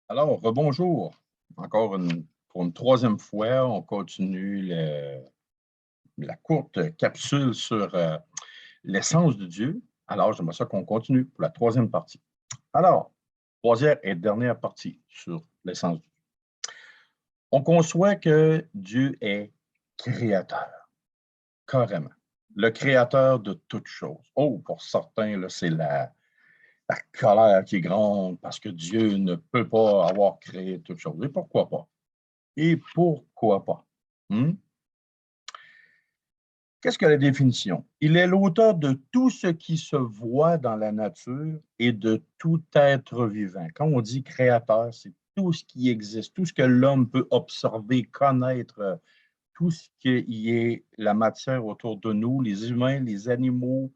Alors, rebonjour. Pour une troisième fois, on continue la courte capsule sur l'essence de Dieu. Alors, j'aimerais ça qu'on continue pour la troisième partie. Alors, troisième et dernière partie sur l'essence de Dieu. On conçoit que Dieu est créateur, carrément. Le créateur de toutes choses. Oh, pour certains, là, c'est la colère qui gronde parce que Dieu ne peut pas avoir créé toutes choses. Et pourquoi pas? Et pourquoi pas? Hmm? Qu'est-ce que la définition? Il est l'auteur de tout ce qui se voit dans la nature et de tout être vivant. Quand on dit créateur, c'est tout ce qui existe, tout ce que l'homme peut observer, connaître, tout ce qui est la matière autour de nous, les humains, les animaux,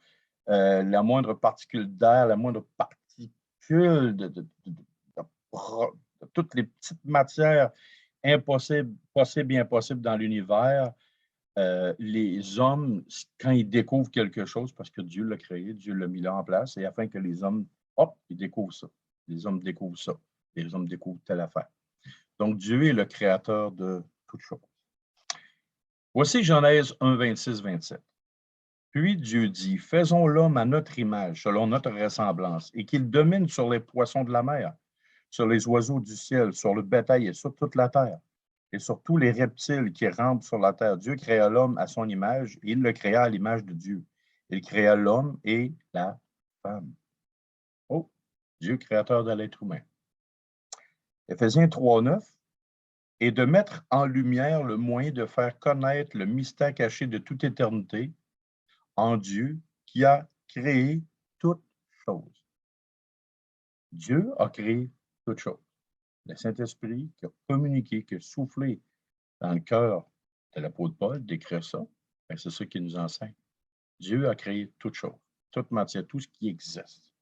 la moindre particule d'air, la moindre particule de toutes les petites matières impossibles, possibles et impossibles dans l'univers. Les hommes, quand ils découvrent quelque chose, parce que Dieu l'a créé, Dieu l'a mis là en place, et afin que les hommes, hop, ils découvrent ça. Les hommes découvrent ça. Les hommes découvrent telle affaire. Donc, Dieu est le créateur de toutes choses. Voici Genèse 1, 26, 27. Puis Dieu dit, faisons l'homme à notre image, selon notre ressemblance, et qu'il domine sur les poissons de la mer, sur les oiseaux du ciel, sur le bétail et sur toute la terre, et sur tous les reptiles qui rampent sur la terre. Dieu créa l'homme à son image, et il le créa à l'image de Dieu. Il créa l'homme et la femme. Oh, Dieu créateur de l'être humain. Éphésiens 3, 9. Et de mettre en lumière le moyen de faire connaître le mystère caché de toute éternité en Dieu qui a créé toutes choses. Dieu a créé toutes choses. Le Saint-Esprit qui a communiqué, qui a soufflé dans le cœur de l'apôtre Paul d'écrire ça, c'est ça qui nous enseigne. Dieu a créé toutes choses, toute matière, tout ce qui existe.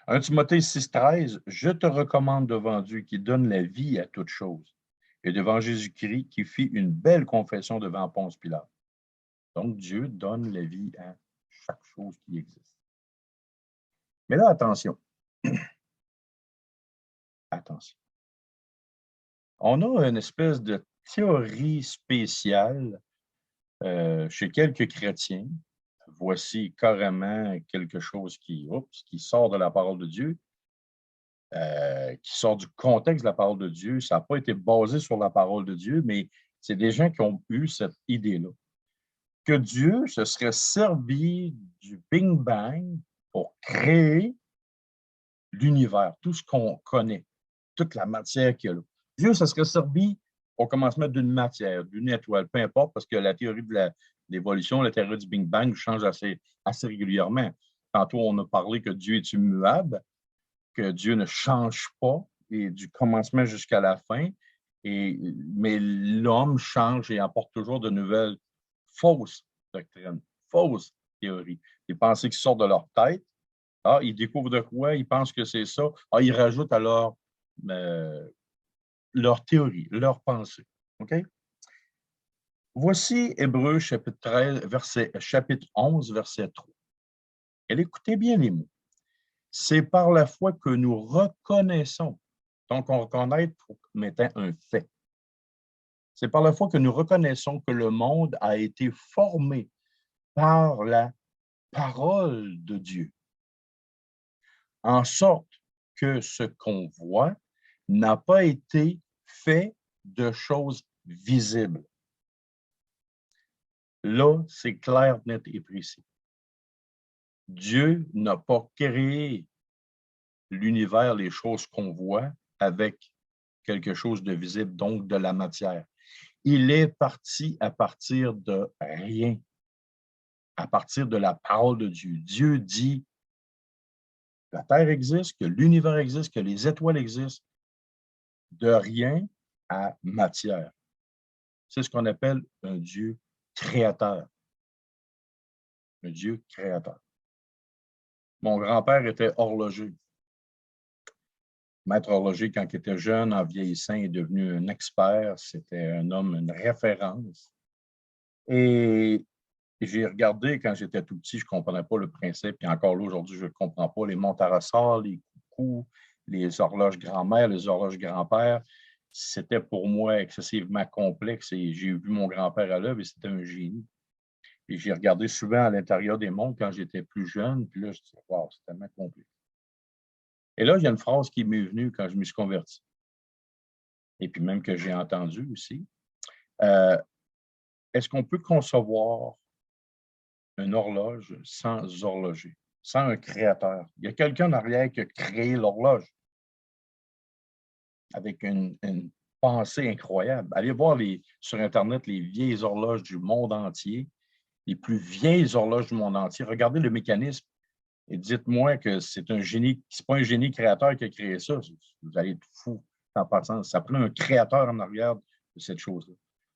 1 Timothée 6,13, je te recommande devant Dieu qui donne la vie à toutes choses et devant Jésus-Christ qui fit une belle confession devant Ponce Pilate. Donc, Dieu donne la vie à chaque chose qui existe. Mais là, attention. Attention. On a une espèce de théorie spéciale chez quelques chrétiens. Voici carrément quelque chose qui sort de la parole de Dieu, qui sort du contexte de la parole de Dieu. Ça n'a pas été basé sur la parole de Dieu, mais c'est des gens qui ont eu cette idée-là. Que Dieu se serait servi du Big Bang pour créer l'univers, tout ce qu'on connaît, toute la matière qu'il y a là. Dieu se serait servi au commencement d'une matière, d'une étoile, peu importe, parce que la théorie de l'évolution, la théorie du Big Bang change assez régulièrement. Tantôt, on a parlé que Dieu est immuable, que Dieu ne change pas, et du commencement jusqu'à la fin, mais l'homme change et apporte toujours de nouvelles fausses doctrines, fausses théories, des pensées qui sortent de leur tête. Ah, ils découvrent de quoi, ils pensent que c'est ça. Ah, ils rajoutent à leur théorie, leur pensée. OK? Voici Hébreux chapitre 13, chapitre 11, verset 3. Et écoutez bien les mots. C'est par la foi que nous reconnaissons. Donc, on reconnaît comme étant un fait. C'est par la foi que nous reconnaissons que le monde a été formé par la parole de Dieu, en sorte que ce qu'on voit n'a pas été fait de choses visibles. Là, c'est clair, net et précis. Dieu n'a pas créé l'univers, les choses qu'on voit, avec quelque chose de visible, donc de la matière. Il est parti à partir de rien, à partir de la parole de Dieu. Dieu dit que la Terre existe, que l'univers existe, que les étoiles existent, de rien à matière. C'est ce qu'on appelle un Dieu créateur. Un Dieu créateur. Mon grand-père était horloger. Maître horloger, quand il était jeune, en vieillissant, il est devenu un expert. C'était un homme, une référence. Et j'ai regardé quand j'étais tout petit, je ne comprenais pas le principe. Et encore là, aujourd'hui, je ne comprends pas les montes à ressort, les coucous, les horloges grand-mère, les horloges grand-père, c'était pour moi excessivement complexe et j'ai vu mon grand-père à l'œuvre et c'était un génie. Et j'ai regardé souvent à l'intérieur des montres quand j'étais plus jeune, puis là, je me disais, wow, c'est tellement complexe. Et là, il y a une phrase qui m'est venue quand je me suis converti, et puis même que j'ai entendue aussi. Euh, Est-ce qu'on peut concevoir une horloge sans horloger, sans un créateur? Il y a quelqu'un en arrière qui a créé l'horloge avec une pensée incroyable. Allez voir sur Internet les vieilles horloges du monde entier, les plus vieilles horloges du monde entier. Regardez le mécanisme et dites-moi que c'est un génie, c'est pas un génie créateur qui a créé ça. Vous allez être fou en passant. Ça prend un créateur en arrière de cette chose-là.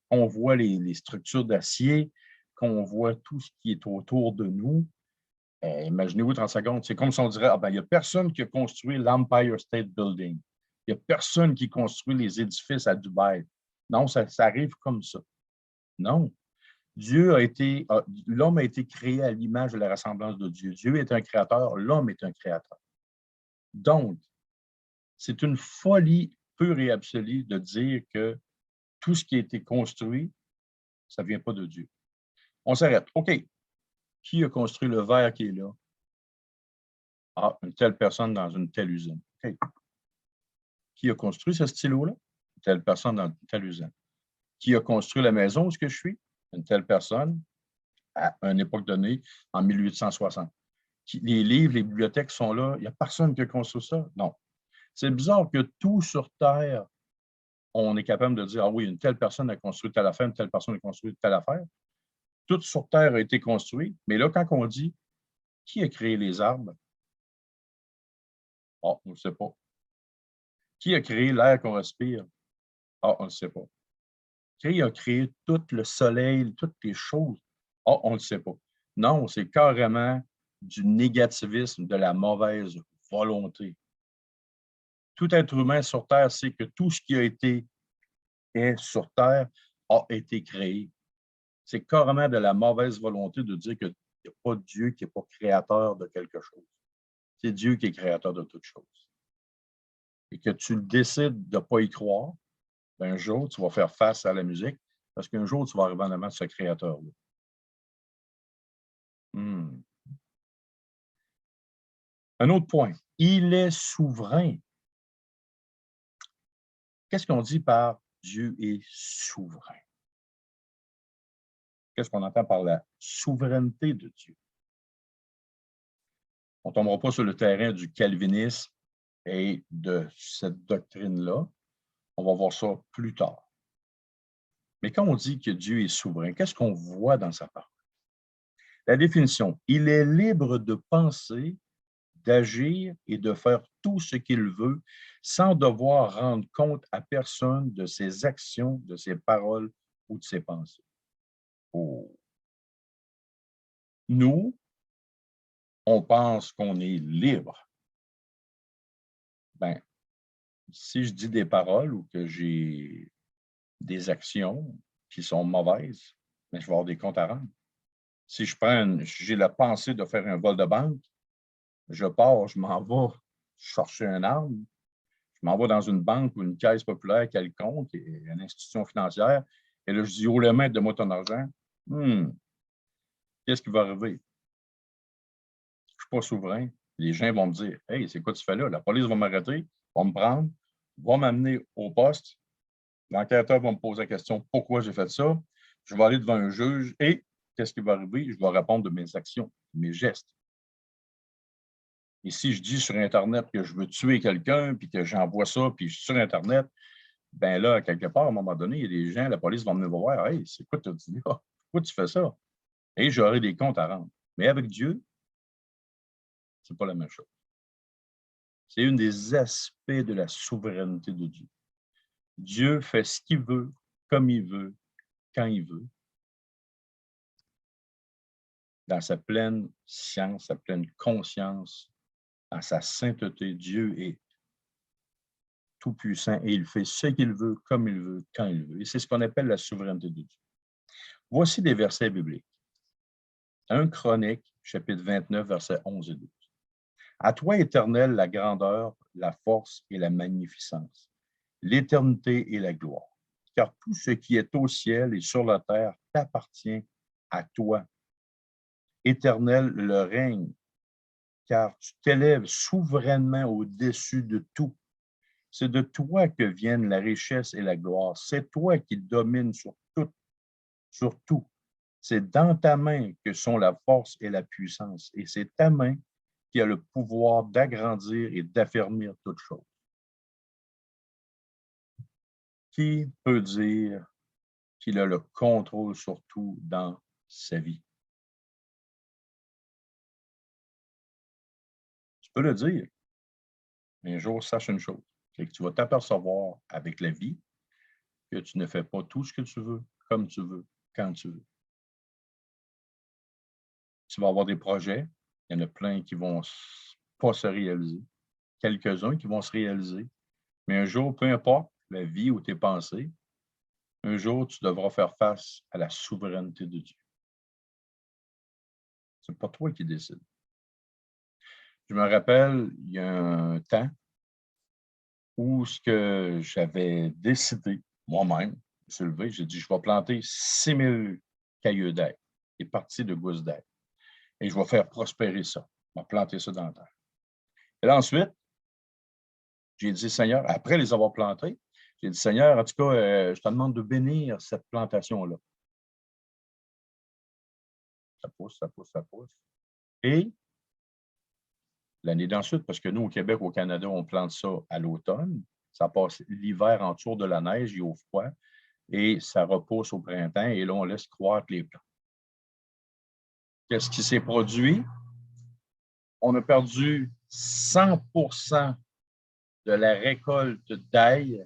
On voit les structures d'acier, qu'on voit tout ce qui est autour de nous. Imaginez-vous 30 secondes, c'est comme si on dirait, ah ben, il n'y a personne qui a construit l'Empire State Building. Il n'y a personne qui construit les édifices à Dubaï. Non, ça arrive comme ça. Non. L'homme a été créé à l'image de la ressemblance de Dieu. Dieu est un créateur, l'homme est un créateur. Donc, c'est une folie pure et absolue de dire que tout ce qui a été construit, ça ne vient pas de Dieu. On s'arrête. OK. Qui a construit le verre qui est là? Ah, une telle personne dans une telle usine. OK. Qui a construit ce stylo-là? Une telle personne dans une telle usine. Qui a construit la maison où je suis? Une telle personne à une époque donnée, en 1860. Les livres, les bibliothèques sont là. Il n'y a personne qui a construit ça. Non. C'est bizarre que tout sur Terre, on est capable de dire, ah oui, une telle personne a construit telle affaire, une telle personne a construit telle affaire. Tout sur Terre a été construit. Mais là, quand on dit, qui a créé les arbres? Ah, on ne sait pas. Qui a créé l'air qu'on respire? Ah, on ne sait pas. Qui a créé tout le soleil, toutes les choses? Ah, on ne sait pas. Non, c'est carrément du négativisme, de la mauvaise volonté. Tout être humain sur Terre sait que tout ce qui a été est sur Terre a été créé. C'est carrément de la mauvaise volonté de dire qu'il n'y a pas de Dieu qui n'est pas créateur de quelque chose. C'est Dieu qui est créateur de toutes choses. Et que tu décides de ne pas y croire, un jour, tu vas faire face à la musique parce qu'un jour, tu vas arriver en avant de ce créateur-là. Un autre point, il est souverain. Qu'est-ce qu'on dit par Dieu est souverain? Qu'est-ce qu'on entend par la souveraineté de Dieu? On ne tombera pas sur le terrain du calvinisme et de cette doctrine-là. On va voir ça plus tard. Mais quand on dit que Dieu est souverain, qu'est-ce qu'on voit dans sa parole? La définition, il est libre de penser, d'agir et de faire tout ce qu'il veut sans devoir rendre compte à personne de ses actions, de ses paroles ou de ses pensées. Oh. Nous, on pense qu'on est libre. Ben, si je dis des paroles ou que j'ai des actions qui sont mauvaises, ben, je vais avoir des comptes à rendre. Si j'ai la pensée de faire un vol de banque, je pars, je m'en vais chercher un arme, je m'en vais dans une banque ou une caisse populaire quelconque, une institution financière, et là, je dis, oh, le maître, de moi ton argent. Qu'est-ce qui va arriver? Je ne suis pas souverain. Les gens vont me dire, hey, c'est quoi tu fais là? La police va m'arrêter, va me prendre, va m'amener au poste. L'enquêteur va me poser la question, pourquoi j'ai fait ça? Je vais aller devant un juge et qu'est-ce qui va arriver? Je vais répondre de mes actions, de mes gestes. Et si je dis sur Internet que je veux tuer quelqu'un, puis que j'envoie ça, puis je suis sur Internet, ben là, quelque part, à un moment donné, il y a des gens, la police va venir me voir, hey, c'est quoi tu as dit là? Pourquoi tu fais ça? Et j'aurai des comptes à rendre. Mais avec Dieu, ce n'est pas la même chose. C'est un des aspects de la souveraineté de Dieu. Dieu fait ce qu'il veut, comme il veut, quand il veut, dans sa pleine science, sa pleine conscience, dans sa sainteté. Dieu est tout-puissant et il fait ce qu'il veut, comme il veut, quand il veut. Et c'est ce qu'on appelle la souveraineté de Dieu. Voici des versets bibliques. 1 Chronique, chapitre 29, versets 11 et 12. À toi, Éternel, la grandeur, la force et la magnificence, l'éternité et la gloire. Car tout ce qui est au ciel et sur la terre t'appartient à toi. Éternel, le règne, car tu t'élèves souverainement au-dessus de tout. C'est de toi que viennent la richesse et la gloire. C'est toi qui domines sur tout. C'est dans ta main que sont la force et la puissance. Et c'est ta main qui a le pouvoir d'agrandir et d'affermir toutes choses. Qui peut dire qu'il a le contrôle sur tout dans sa vie? Tu peux le dire, mais un jour, sache une chose, c'est que tu vas t'apercevoir avec la vie que tu ne fais pas tout ce que tu veux, comme tu veux, quand tu veux. Tu vas avoir des projets, il y en a plein qui ne vont pas se réaliser, quelques-uns qui vont se réaliser, mais un jour, peu importe la vie ou tes pensées, un jour, tu devras faire face à la souveraineté de Dieu. Ce n'est pas toi qui décides. Je me rappelle, il y a un temps où ce que j'avais décidé moi-même, je me suis levé, j'ai dit, je vais planter 6000 cailloux d'ail et parties de gousses d'ail. Et je vais faire prospérer ça. Je vais planter ça dans la terre. Et là, ensuite, j'ai dit, Seigneur, après les avoir plantés, j'ai dit, Seigneur, en tout cas, je te demande de bénir cette plantation-là. Ça pousse, ça pousse, ça pousse. Et l'année d'ensuite, parce que nous, au Québec, au Canada, on plante ça à l'automne. Ça passe l'hiver en dessous de la neige et au froid. Et ça repousse au printemps. Et là, on laisse croître les plants. Qu'est-ce qui s'est produit? On a perdu 100% de la récolte d'ail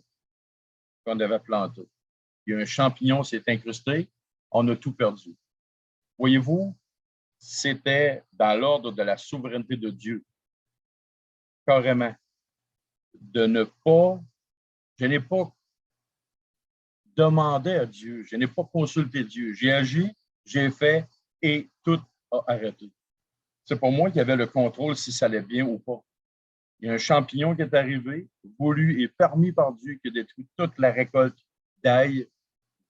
qu'on avait planté. Il y a un champignon s'est incrusté. On a tout perdu. Voyez-vous, c'était dans l'ordre de la souveraineté de Dieu, carrément, de ne pas, je n'ai pas demandé à Dieu, je n'ai pas consulté Dieu. J'ai agi, j'ai fait et tout a arrêté. C'est pour moi qui avait le contrôle si ça allait bien ou pas. Il y a un champignon qui est arrivé, voulu et permis par Dieu, qui a détruit toute la récolte d'ail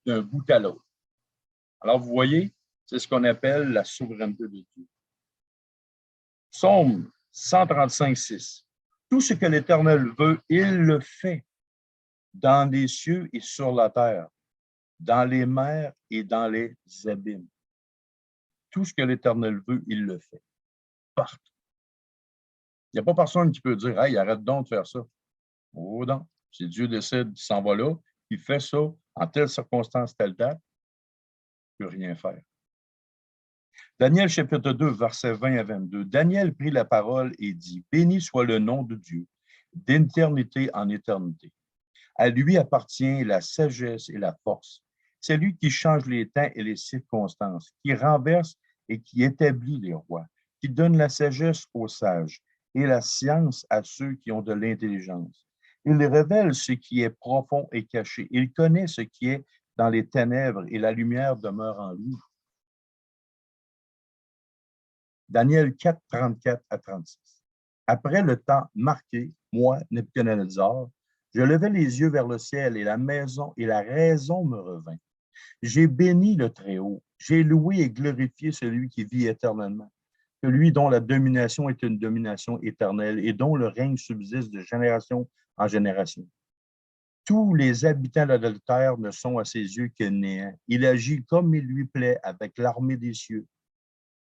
d'un bout à l'autre. Alors, vous voyez, c'est ce qu'on appelle la souveraineté de Dieu. Psaume 135, 6. Tout ce que l'Éternel veut, il le fait dans les cieux et sur la terre, dans les mers et dans les abîmes. Tout ce que l'Éternel veut, il le fait. Partout. Il n'y a pas personne qui peut dire, hey, arrête donc de faire ça. Oh non. Si Dieu décide, il s'en va là, il fait ça en telle circonstance, telle date, il ne peut rien faire. Daniel chapitre 2, versets 20 à 22. Daniel prit la parole et dit, béni soit le nom de Dieu, d'éternité en éternité. À lui appartient la sagesse et la force. C'est lui qui change les temps et les circonstances, qui renverse et qui établit les rois, qui donne la sagesse aux sages et la science à ceux qui ont de l'intelligence. Il révèle ce qui est profond et caché. Il connaît ce qui est dans les ténèbres et la lumière demeure en lui. Daniel 4, 34 à 36. Après le temps marqué, moi, Nebuchadnezzar, je levai les yeux vers le ciel et la maison et la raison me revint. J'ai béni le Très-Haut, j'ai loué et glorifié celui qui vit éternellement, celui dont la domination est une domination éternelle et dont le règne subsiste de génération en génération. Tous les habitants de la terre ne sont à ses yeux que néant. Il agit comme il lui plaît avec l'armée des cieux,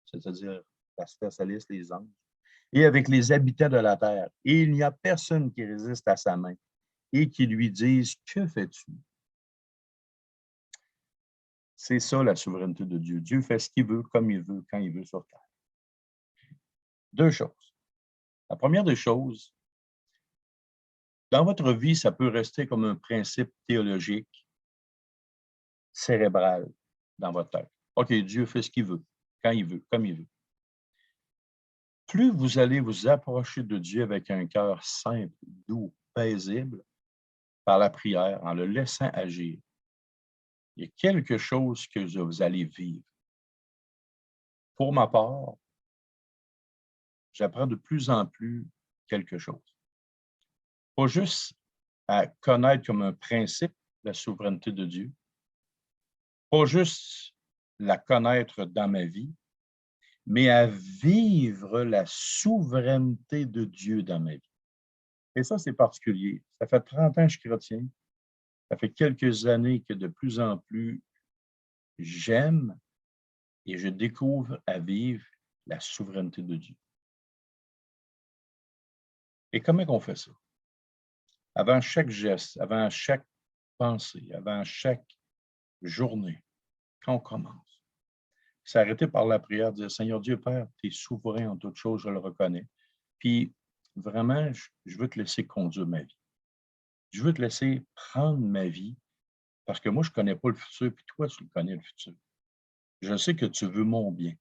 c'est-à-dire la spécialiste, les anges, et avec les habitants de la terre. Et il n'y a personne qui résiste à sa main et qui lui dise, que fais-tu? C'est ça la souveraineté de Dieu. Dieu fait ce qu'il veut, comme il veut, quand il veut sur terre. Deux choses. La première des choses, dans votre vie, ça peut rester comme un principe théologique cérébral dans votre tête. OK, Dieu fait ce qu'il veut, quand il veut, comme il veut. Plus vous allez vous approcher de Dieu avec un cœur simple, doux, paisible, par la prière, en le laissant agir, il y a quelque chose que vous allez vivre. Pour ma part, j'apprends de plus en plus quelque chose. Pas juste à connaître comme un principe la souveraineté de Dieu, pas juste la connaître dans ma vie, mais à vivre la souveraineté de Dieu dans ma vie. Et ça, c'est particulier. Ça fait 30 ans que je suis chrétien. Ça fait quelques années que de plus en plus, j'aime et je découvre à vivre la souveraineté de Dieu. Et comment on fait ça? Avant chaque geste, avant chaque pensée, avant chaque journée, quand on commence, s'arrêter par la prière, dire Seigneur Dieu Père, tu es souverain en toutes choses, je le reconnais. Puis vraiment, je veux te laisser conduire ma vie. Je veux te laisser prendre ma vie parce que moi, je ne connais pas le futur, puis toi, tu le connais le futur. Je sais que tu veux mon bien.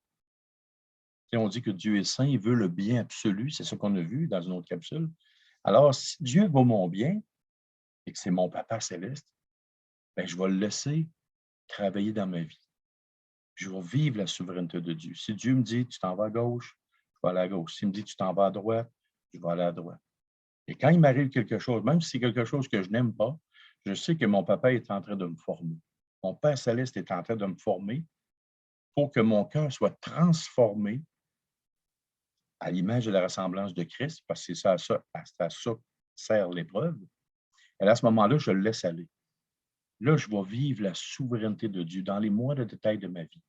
Et on dit que Dieu est saint, il veut le bien absolu, c'est ce qu'on a vu dans une autre capsule. Alors, si Dieu veut mon bien et que c'est mon Papa céleste, bien, je vais le laisser travailler dans ma vie. Je vais vivre la souveraineté de Dieu. Si Dieu me dit, tu t'en vas à gauche, je vais aller à gauche. S'il me dit, tu t'en vas à droite, je vais aller à droite. Et quand il m'arrive quelque chose, même si c'est quelque chose que je n'aime pas, je sais que mon Papa est en train de me former. Mon Père céleste est en train de me former pour que mon cœur soit transformé à l'image et la ressemblance de Christ, parce que c'est à ça sert l'épreuve. Et à ce moment-là, je le laisse aller. Là, je vais vivre la souveraineté de Dieu dans les moindres détails de ma vie.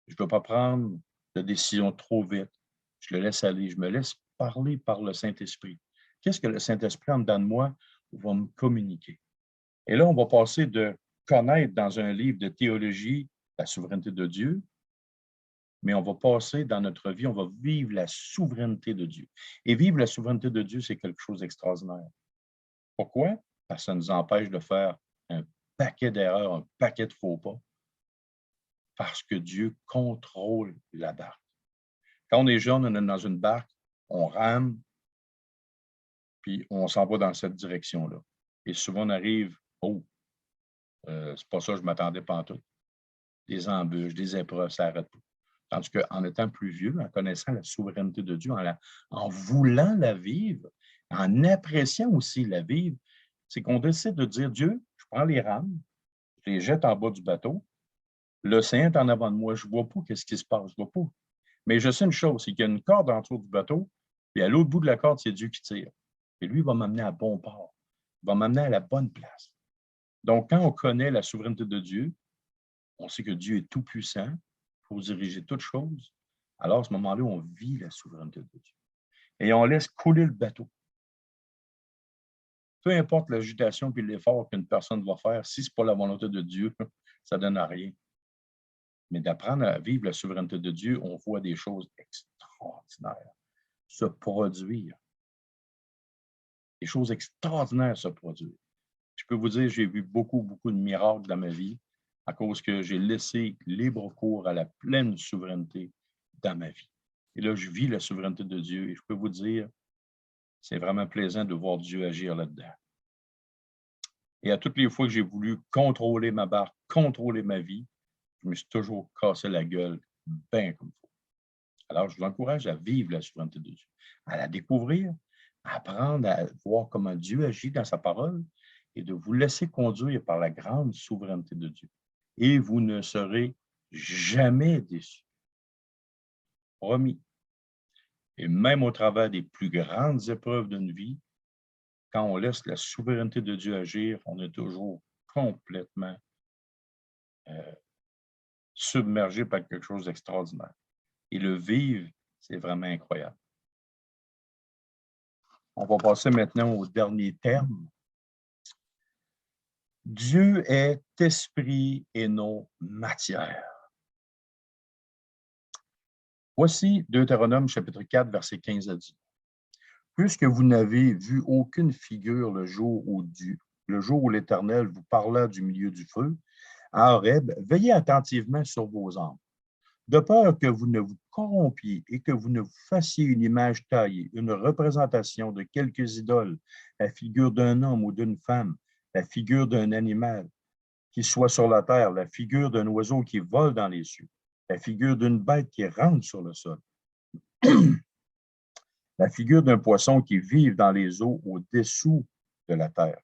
Je ne vais pas prendre de décision trop vite. Je le laisse aller. Je me laisse parler par le Saint-Esprit. Qu'est-ce que le Saint-Esprit en dedans de moi va me communiquer? Et là, on va passer de connaître dans un livre de théologie la souveraineté de Dieu, mais on va passer dans notre vie, on va vivre la souveraineté de Dieu. Et vivre la souveraineté de Dieu, c'est quelque chose d'extraordinaire. Pourquoi? Parce que ça nous empêche de faire un paquet d'erreurs, un paquet de faux pas, parce que Dieu contrôle la barque. Quand on est jeune, on est dans une barque, on rame, puis on s'en va dans cette direction-là. Et souvent, on arrive, oh, c'est pas ça, je m'attendais pas en tout. Des embûches, des épreuves, ça n'arrête pas. Tandis qu'en étant plus vieux, en connaissant la souveraineté de Dieu, en voulant la vivre, en appréciant aussi la vivre, c'est qu'on décide de dire, Dieu, je prends les rames, je les jette en bas du bateau, l'océan est en avant de moi, je ne vois pas ce qui se passe, je ne vois pas. Mais je sais une chose, c'est qu'il y a une corde en dessous du bateau, et à l'autre bout de la corde, c'est Dieu qui tire. Et lui, il va m'amener à bon port. Il va m'amener à la bonne place. Donc, quand on connaît la souveraineté de Dieu, on sait que Dieu est tout-puissant pour diriger toutes choses. Alors, à ce moment-là, on vit la souveraineté de Dieu. Et on laisse couler le bateau. Peu importe l'agitation et l'effort qu'une personne va faire, si ce n'est pas la volonté de Dieu, ça ne donne à rien. Mais d'apprendre à vivre la souveraineté de Dieu, on voit des choses extraordinaires se produire. Des choses extraordinaires se produire. Je peux vous dire, j'ai vu beaucoup de miracles dans ma vie à cause que j'ai laissé libre cours à la pleine souveraineté dans ma vie. Et là, je vis la souveraineté de Dieu et je peux vous dire, c'est vraiment plaisant de voir Dieu agir là-dedans. Et à toutes les fois que j'ai voulu contrôler ma barque, contrôler ma vie, je me suis toujours cassé la gueule bien comme il faut. Alors, je vous encourage à vivre la souveraineté de Dieu, à la découvrir, à apprendre à voir comment Dieu agit dans sa parole et de vous laisser conduire par la grande souveraineté de Dieu. Et vous ne serez jamais déçus. Promis. Et même au travers des plus grandes épreuves d'une vie, quand on laisse la souveraineté de Dieu agir, on est toujours complètement submergé par quelque chose d'extraordinaire. Et le vivre, c'est vraiment incroyable. On va passer maintenant au dernier terme. Dieu est esprit et non matière. Voici Deutéronome chapitre 4, verset 15 à 10. Puisque vous n'avez vu aucune figure le jour où l'Éternel vous parla du milieu du feu, à Horeb, veillez attentivement sur vos âmes, de peur que vous ne vous corrompiez et que vous ne vous fassiez une image taillée, une représentation de quelques idoles, la figure d'un homme ou d'une femme, la figure d'un animal qui soit sur la terre, la figure d'un oiseau qui vole dans les cieux, la figure d'une bête qui rampe sur le sol. la figure d'un poisson qui vit dans les eaux au-dessous de la terre.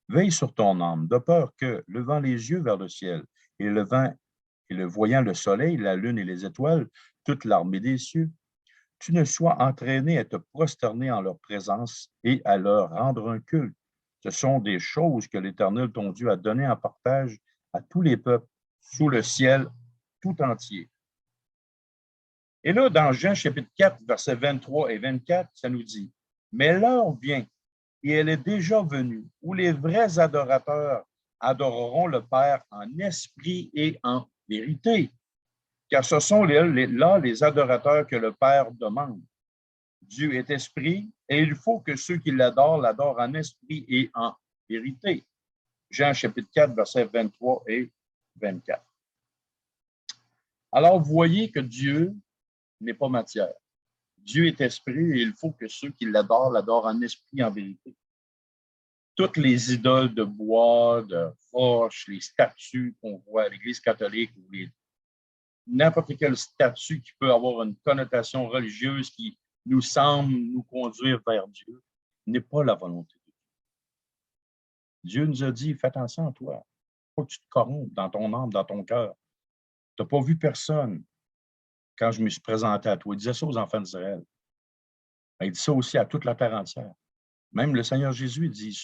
Veille sur ton âme, de peur que, levant les yeux vers le ciel et le voyant le soleil, la lune et les étoiles, toute l'armée des cieux, tu ne sois entraîné à te prosterner en leur présence et à leur rendre un culte. Ce sont des choses que l'Éternel, ton Dieu, a données en partage à tous les peuples sous le ciel tout entier. Et là, dans Jean chapitre 4, versets 23 et 24, ça nous dit, « Mais l'heure vient, et elle est déjà venue, où les vrais adorateurs adoreront le Père en esprit et en vérité. Car ce sont là les adorateurs que le Père demande. Dieu est esprit, et il faut que ceux qui l'adorent en esprit et en vérité. » Jean chapitre 4, versets 23 et 24. Alors, vous voyez que Dieu n'est pas matière. Dieu est esprit et il faut que ceux qui l'adorent en esprit et en vérité. Toutes les idoles de bois, de roche, les statues qu'on voit à l'Église catholique ou n'importe quelle statue qui peut avoir une connotation religieuse qui nous semble nous conduire vers Dieu, n'est pas la volonté de Dieu. Dieu nous a dit, fais attention à toi. Il ne faut pas que tu te corrompes dans ton âme, dans ton cœur. Tu n'as pas vu personne quand je me suis présenté à toi. Il disait ça aux enfants d'Israël. Il dit ça aussi à toute la terre entière. Même le Seigneur Jésus dit,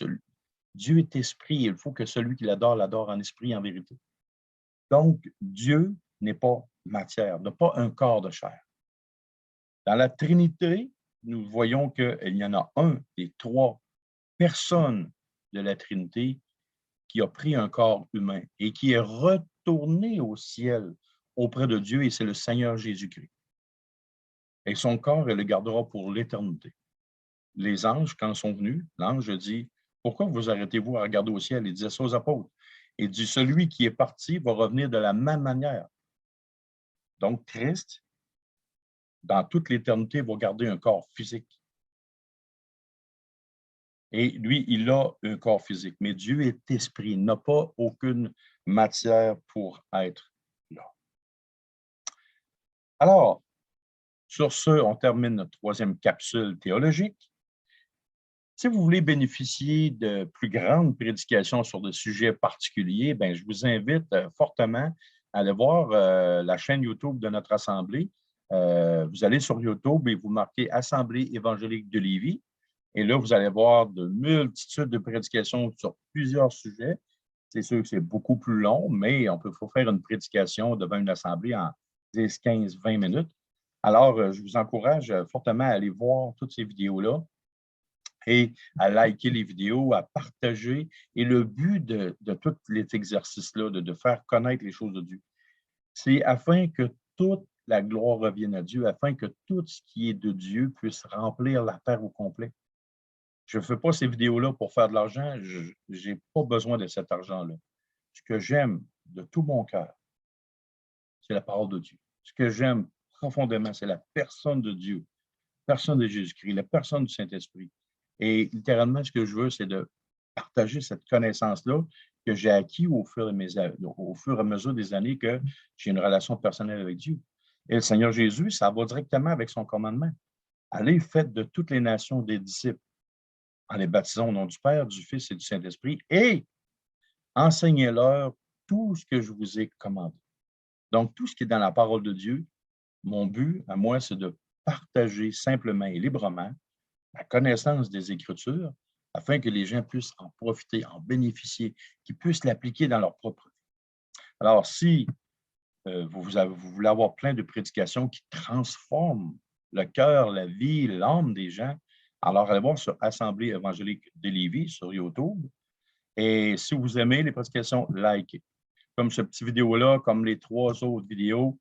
Dieu est esprit, il faut que celui qui l'adore en esprit et en vérité. Donc, Dieu n'est pas matière, n'a pas un corps de chair. Dans la Trinité, nous voyons qu'il y en a un des trois personnes de la Trinité qui a pris un corps humain et qui est retourné au ciel auprès de Dieu, et c'est le Seigneur Jésus-Christ. Et son corps, il le gardera pour l'éternité. Les anges, quand ils sont venus, l'ange dit, « Pourquoi vous arrêtez-vous à regarder au ciel? » Il disait ça aux apôtres. Il dit, « Celui qui est parti va revenir de la même manière. » Donc, Christ, dans toute l'éternité, va garder un corps physique. Et lui, il a un corps physique. Mais Dieu est esprit, il n'a pas aucune matière pour être là. Alors, sur ce, on termine notre troisième capsule théologique. Si vous voulez bénéficier de plus grandes prédications sur des sujets particuliers, bien, je vous invite fortement à aller voir la chaîne YouTube de notre Assemblée. Vous allez sur YouTube et vous marquez Assemblée évangélique de Lévis. Et là, vous allez voir de multitudes de prédications sur plusieurs sujets. C'est sûr que c'est beaucoup plus long, mais il faut faire une prédication devant une assemblée en 10, 15, 20 minutes. Alors, je vous encourage fortement à aller voir toutes ces vidéos-là et à liker les vidéos, à partager. Et le but de tous les exercices-là, de faire connaître les choses de Dieu, c'est afin que toute la gloire revienne à Dieu, afin que tout ce qui est de Dieu puisse remplir la terre au complet. Je ne fais pas ces vidéos-là pour faire de l'argent. Je n'ai pas besoin de cet argent-là. Ce que j'aime de tout mon cœur, c'est la parole de Dieu. Ce que j'aime profondément, c'est la personne de Dieu, la personne de Jésus-Christ, la personne du Saint-Esprit. Et littéralement, ce que je veux, c'est de partager cette connaissance-là que j'ai acquis au fur et à mesure des années que j'ai une relation personnelle avec Dieu. Et le Seigneur Jésus, ça va directement avec son commandement. Allez, faites de toutes les nations des disciples, en les baptisant au nom du Père, du Fils et du Saint-Esprit, et enseignez-leur tout ce que je vous ai commandé. Donc, tout ce qui est dans la parole de Dieu, mon but à moi, c'est de partager simplement et librement la connaissance des Écritures afin que les gens puissent en profiter, en bénéficier, qu'ils puissent l'appliquer dans leur propre vie. Alors, si vous voulez avoir plein de prédications qui transforment le cœur, la vie, l'âme des gens, alors allez voir sur Assemblée évangélique de Lévis sur YouTube. Et si vous aimez les prédications, likez. Comme cette petite vidéo-là, comme les 3 autres vidéos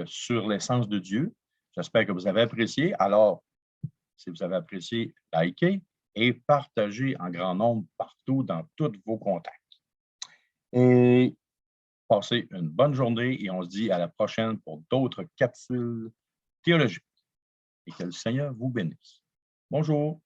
sur l'essence de Dieu. J'espère que vous avez apprécié. Alors, si vous avez apprécié, likez et partagez en grand nombre partout dans tous vos contacts. Et passez une bonne journée et on se dit à la prochaine pour d'autres capsules théologiques. Et que le Seigneur vous bénisse. Bonjour.